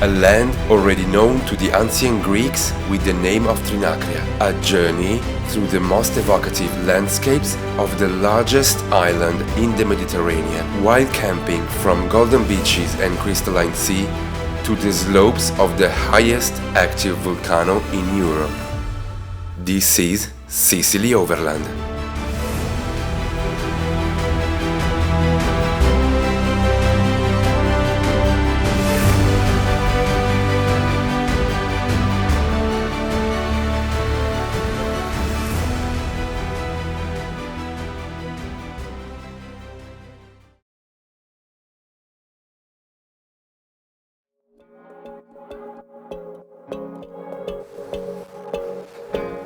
a land already known to the ancient Greeks with the name of Trinacria, a journey through the most evocative landscapes of the largest island in the Mediterranean, while camping from golden beaches and crystalline sea to the slopes of the highest active volcano in Europe. This is Sicily Overland.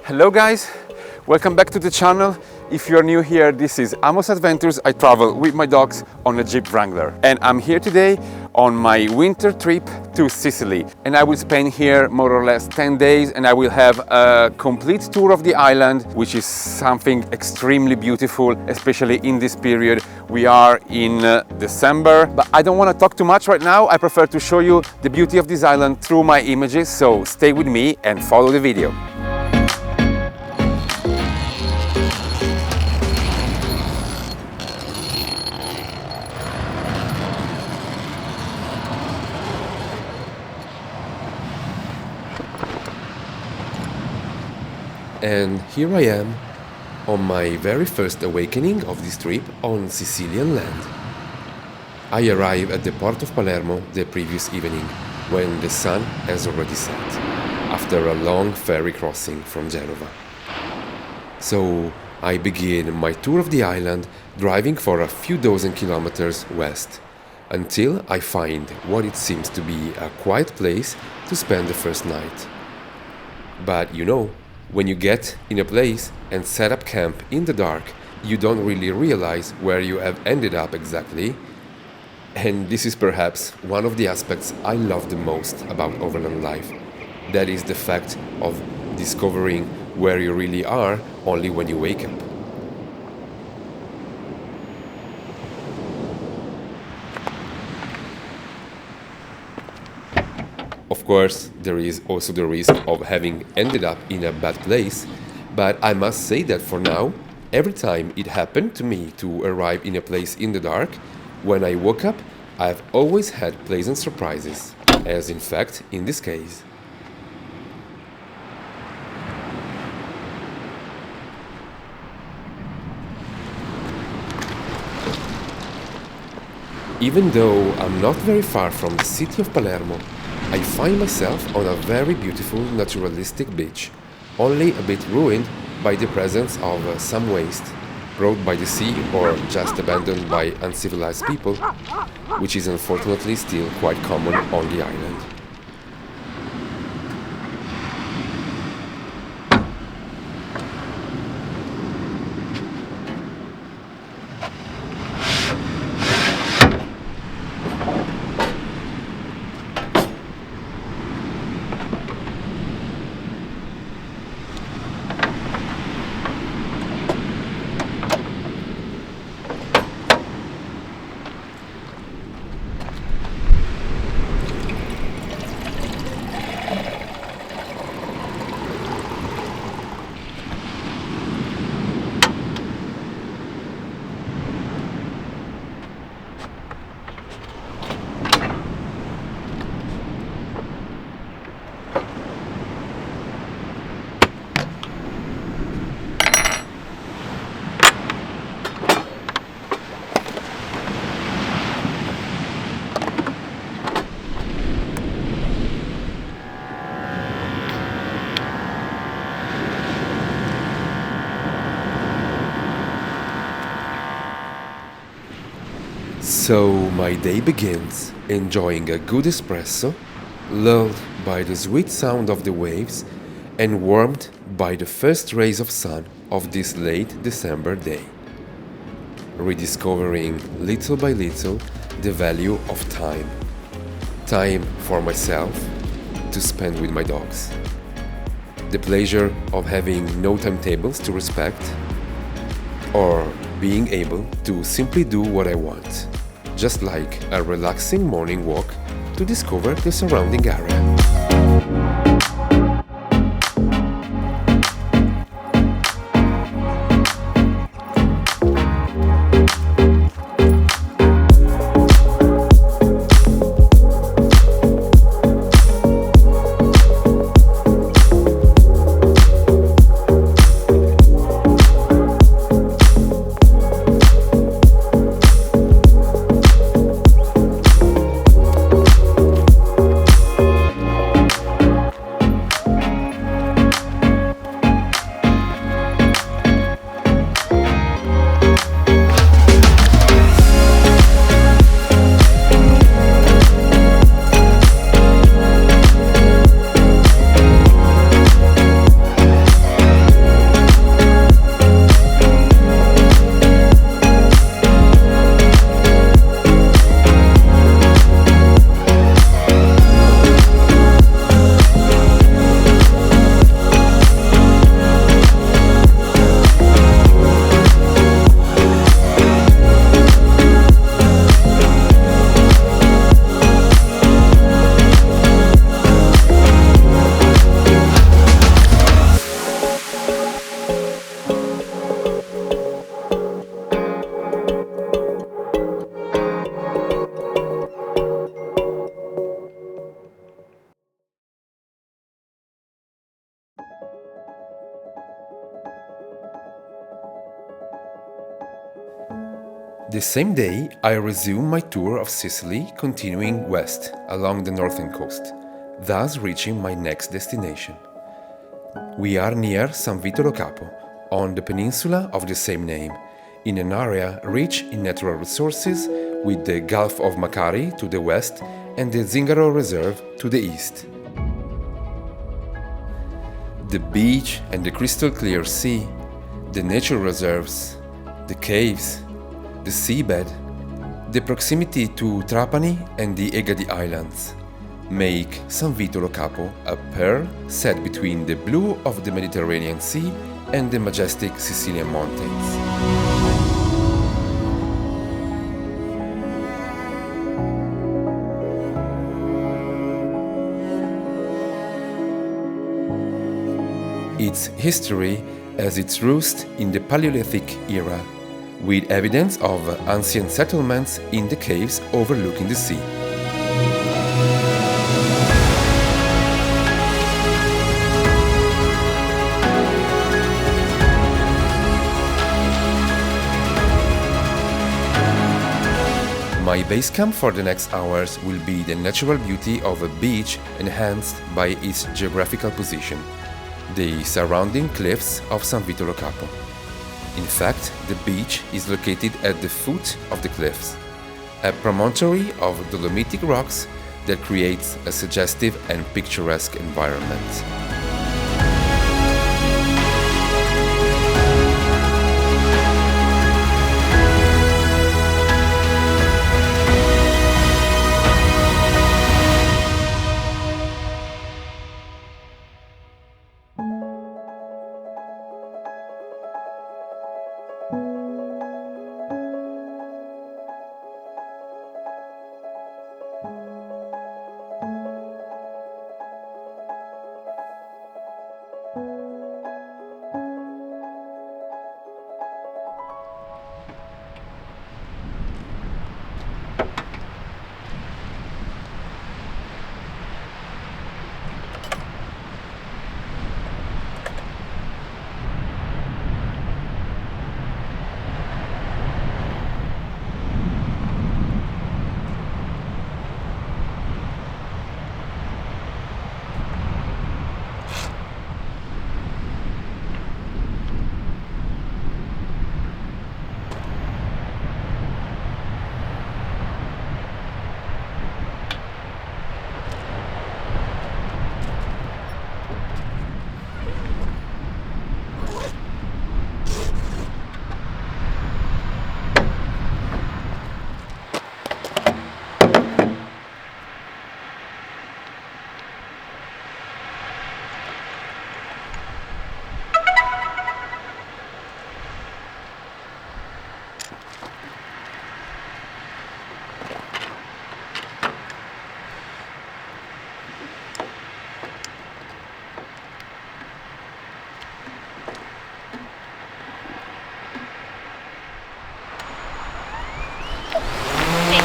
Hello guys, welcome back to the channel. If you're new here, this is Amos Adventures. I travel with my dogs on a Jeep Wrangler. And I'm here today on my winter trip to Sicily. And I will spend here more or less 10 days and I will have a complete tour of the island, which is something extremely beautiful, especially in this period. We are in December, but I don't want to talk too much right now. I prefer to show you the beauty of this island through my images. So stay with me and follow the video. And here I am, on my very first awakening of this trip on Sicilian land. I arrived at the port of Palermo the previous evening, when the sun has already set, after a long ferry crossing from Genova. So I begin my tour of the island, driving for a few dozen kilometers west, until I find what it seems to be a quiet place to spend the first night. But you know, when you get in a place and set up camp in the dark, you don't really realize where you have ended up exactly. And this is perhaps one of the aspects I love the most about overland life. That is the fact of discovering where you really are only when you wake up. Of course, there is also the risk of having ended up in a bad place, but I must say that for now, every time it happened to me to arrive in a place in the dark, when I woke up, I've always had pleasant surprises, as in fact in this case. Even though I'm not very far from the city of Palermo, I find myself on a very beautiful naturalistic beach, only a bit ruined by the presence of some waste, brought by the sea or just abandoned by uncivilized people, which is unfortunately still quite common on the island. So my day begins enjoying a good espresso, lulled by the sweet sound of the waves and warmed by the first rays of sun of this late December day. Rediscovering little by little the value of time. Time for myself to spend with my dogs. The pleasure of having no timetables to respect, or being able to simply do what I want, just like a relaxing morning walk to discover the surrounding area. The same day, I resumed my tour of Sicily, continuing west along the northern coast, thus reaching my next destination. We are near San Vito Lo Capo, on the peninsula of the same name, in an area rich in natural resources with the Gulf of Macari to the west and the Zingaro Reserve to the east. The beach and the crystal clear sea, the nature reserves, the caves, the seabed, the proximity to Trapani and the Egadi Islands make San Vito Lo Capo a pearl set between the blue of the Mediterranean Sea and the majestic Sicilian mountains. Its history has its roots in the Paleolithic era, with evidence of ancient settlements in the caves overlooking the sea. My base camp for the next hours will be the natural beauty of a beach enhanced by its geographical position, the surrounding cliffs of San Vito Lo Capo. In fact, the beach is located at the foot of the cliffs, a promontory of dolomitic rocks that creates a suggestive and picturesque environment.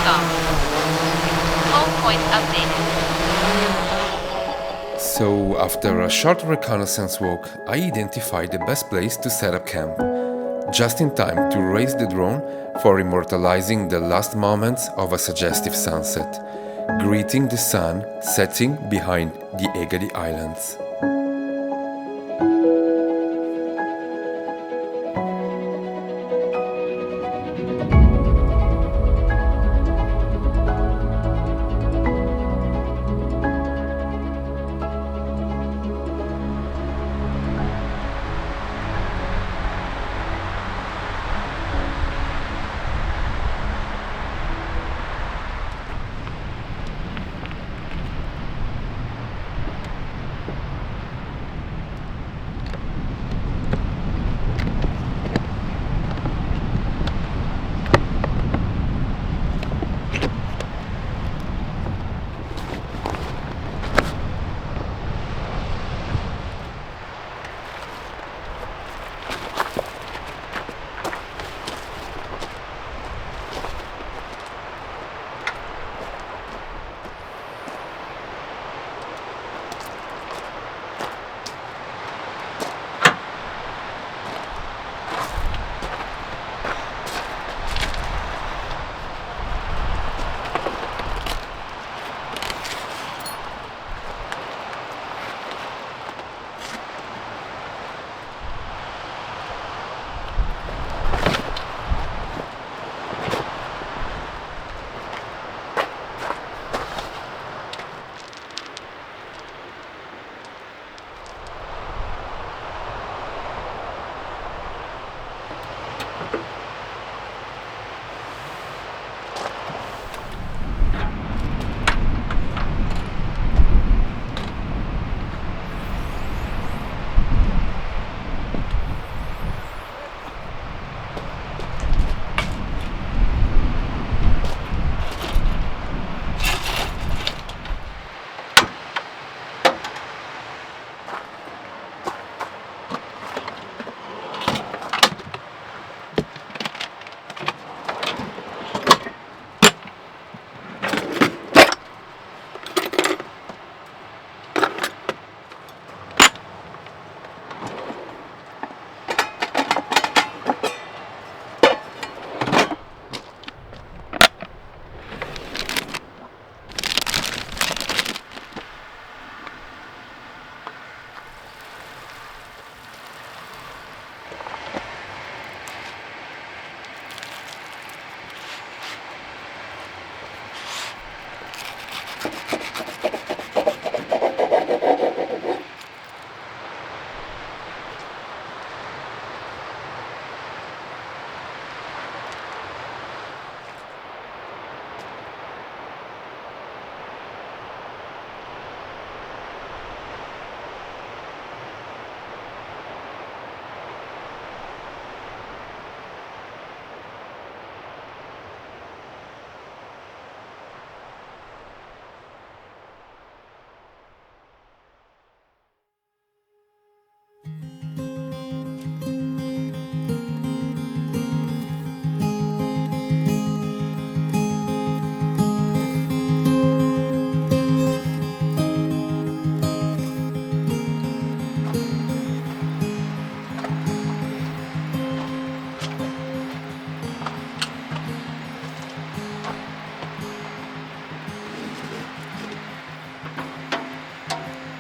off. Home point updated. So, after a short reconnaissance walk, I identified the best place to set up camp, just in time to raise the drone for immortalizing the last moments of a suggestive sunset, greeting the sun setting behind the Egadi Islands.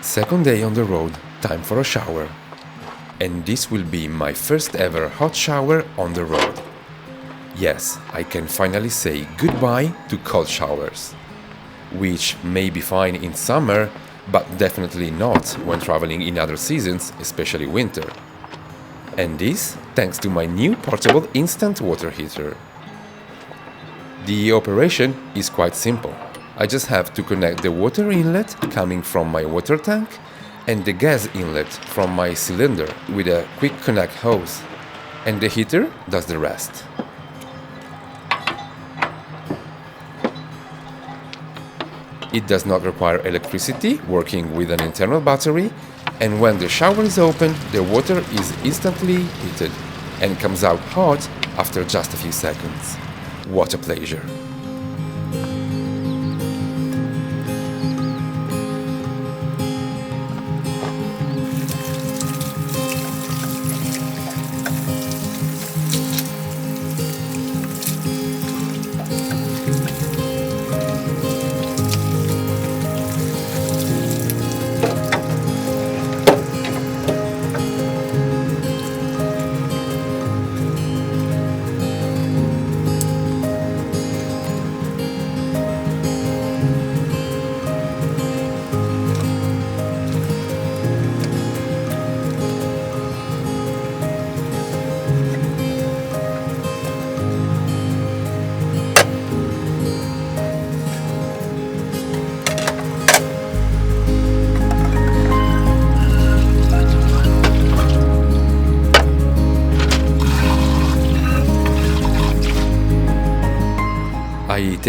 Second day on the road, time for a shower. And this will be my first ever hot shower on the road. Yes, I can finally say goodbye to cold showers, which may be fine in summer, but definitely not when traveling in other seasons, especially winter. And this thanks to my new portable instant water heater. The operation is quite simple. I just have to connect the water inlet coming from my water tank and the gas inlet from my cylinder with a quick connect hose, and the heater does the rest. It does not require electricity, working with an internal battery, and when the shower is open, the water is instantly heated and comes out hot after just a few seconds. What a pleasure!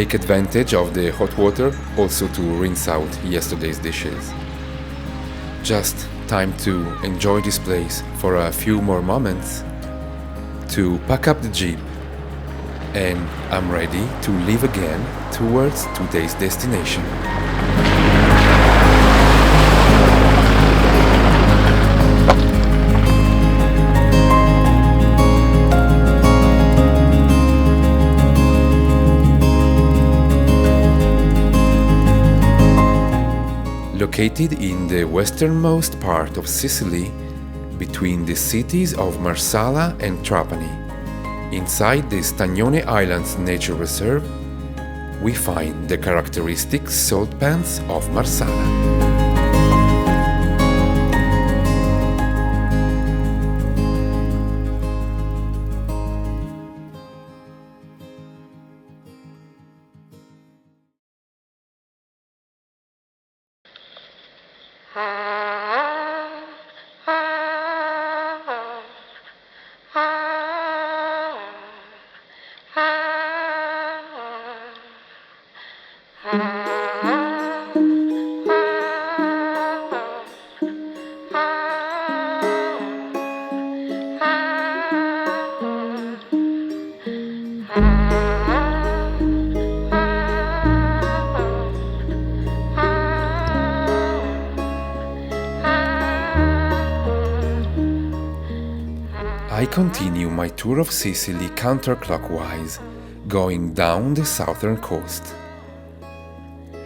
take advantage of the hot water also to rinse out yesterday's dishes. Just time to enjoy this place for a few more moments, to pack up the Jeep, and I'm ready to leave again towards today's destination. Located in the westernmost part of Sicily, between the cities of Marsala and Trapani, inside the Stagnone Islands Nature Reserve, we find the characteristic salt pans of Marsala. I continue my tour of Sicily counterclockwise, going down the southern coast.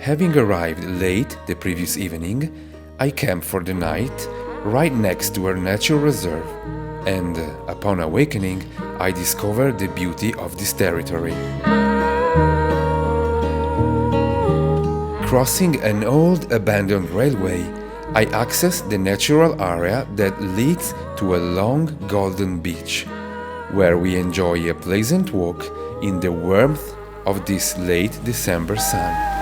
Having arrived late the previous evening, I camped for the night right next to our natural reserve, and upon awakening, I discovered the beauty of this territory. Crossing an old abandoned railway, I access the natural area that leads to a long golden beach, where we enjoy a pleasant walk in the warmth of this late December sun.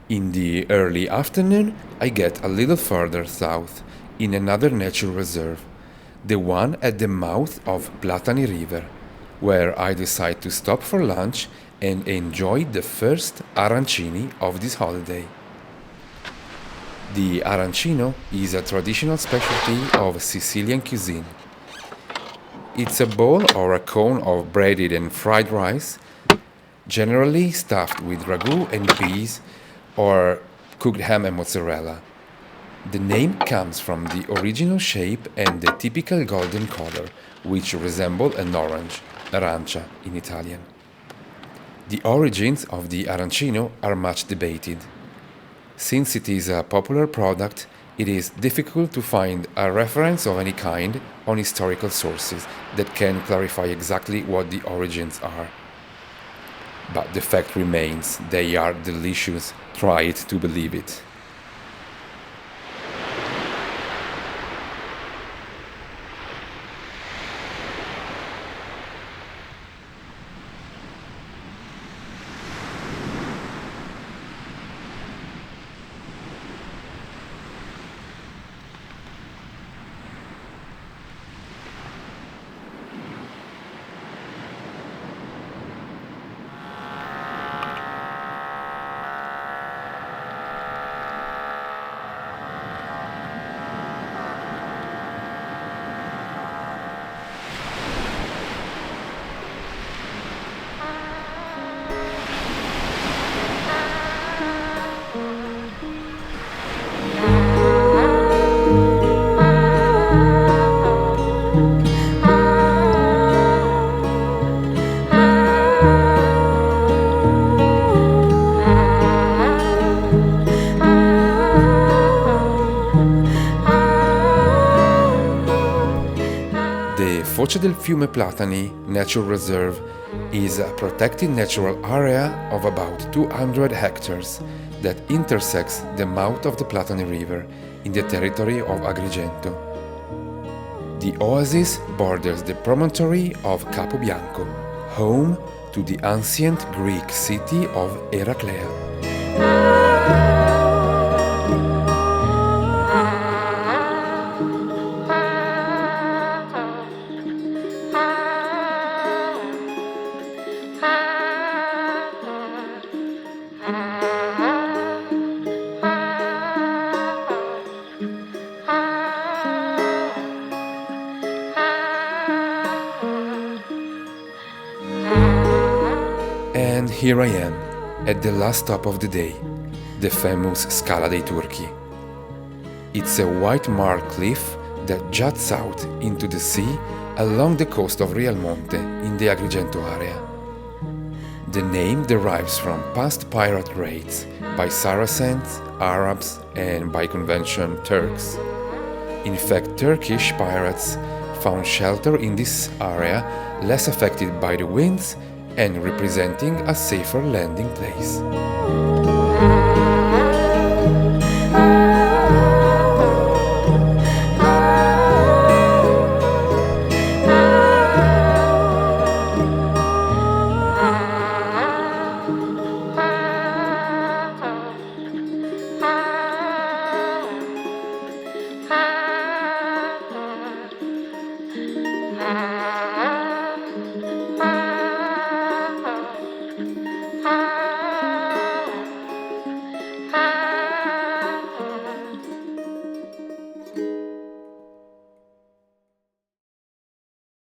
In the early afternoon, I get a little further south, in another nature reserve, the one at the mouth of Platani River, where I decide to stop for lunch and enjoy the first arancini of this holiday. The arancino is a traditional specialty of Sicilian cuisine. It's a bowl or a cone of breaded and fried rice, generally stuffed with ragu and peas, or cooked ham and mozzarella. The name comes from the original shape and the typical golden color, which resemble an orange, arancia in Italian. The origins of the arancino are much debated. Since it is a popular product, it is difficult to find a reference of any kind on historical sources that can clarify exactly what the origins are. But the fact remains, they are delicious. Try it to believe it. Foce del Fiume Platani Natural Reserve is a protected natural area of about 200 hectares that intersects the mouth of the Platani River in the territory of Agrigento. The oasis borders the promontory of Capo Bianco, home to the ancient Greek city of Heraclea. And here I am, at the last stop of the day, the famous Scala dei Turchi. It's a white marl cliff that juts out into the sea along the coast of Rialmonte in the Agrigento area. The name derives from past pirate raids by Saracens, Arabs, and by convention Turks. In fact, Turkish pirates found shelter in this area, less affected by the winds and representing a safer landing place.